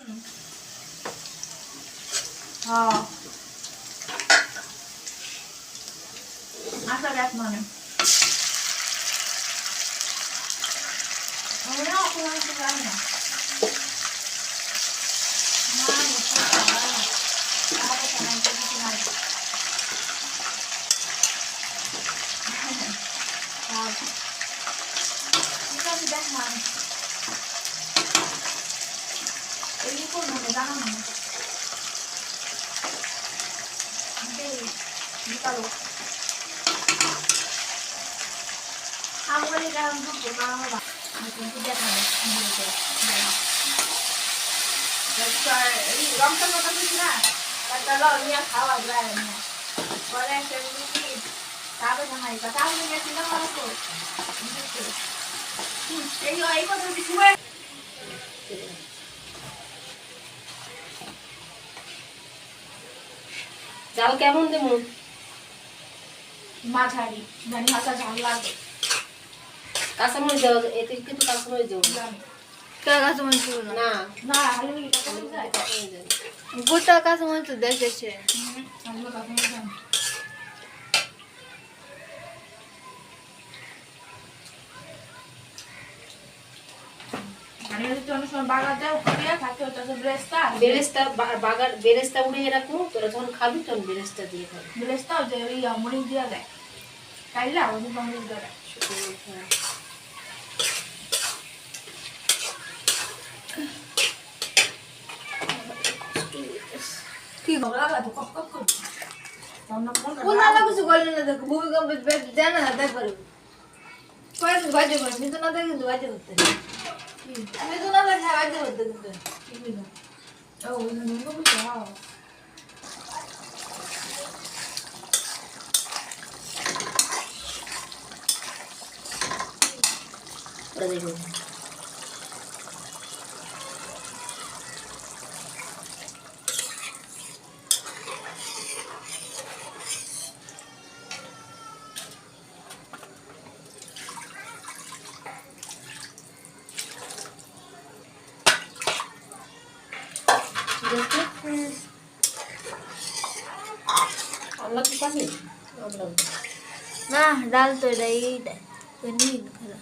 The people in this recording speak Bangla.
হ্যাঁ আচ্ছা দেখ মানে ওরা অপমান করে না দেখ মানে এই করবো না জানো না নিকালো আমগুলি কারণ দুটো কারণ কিন্তু দেখানো রংটা কথা বুঝি না চলো নিয়ে খাওয়া যায় না পরে সেগুলি তারপরে জানাই তাহলে গেছিল তো এই কথা কিছু জাল কেমন দেবো মাঝারি জানি হালকা ঝাল লাগবে কাঁচামরিচ দেওয়া এতে কিন্তু কাঁচামরিচ দেবো কাঁচামরিচ না না না হালকা কাঁচামরিচ যায় গোটা কাঁচামরিচ তো দেখেছে হালকা কাঁচামরিচ যায় মানে যদি অনেক সময় বাগার দেয় উপরে থাকে ওটা তো বেরেস্তা উড়িয়ে রাখবো তোরা যখন খাবি তখন বেরেস্তা দিয়ে খাবি ব্রেস্তা যে ওই মরিচ দিয়ে দেয় কাইলা ওদের মরিচ দিয়ে দেয় কি বাবা তো কপ কপ করছে কোন আলা কিছু করলে না দেখো ভূমিকম্প জানা না দেখ পারবে কয়েক বাজে করে কিন্তু না দেখে কিন্তু বাজে করতে আমি তো না দেখে বাজে করতে কিন্তু ও ওই জন্য বুঝছো ওরা দেখবে আমরা কি পাবি না ডাল তো এটাই দেয় তো নিন খেলা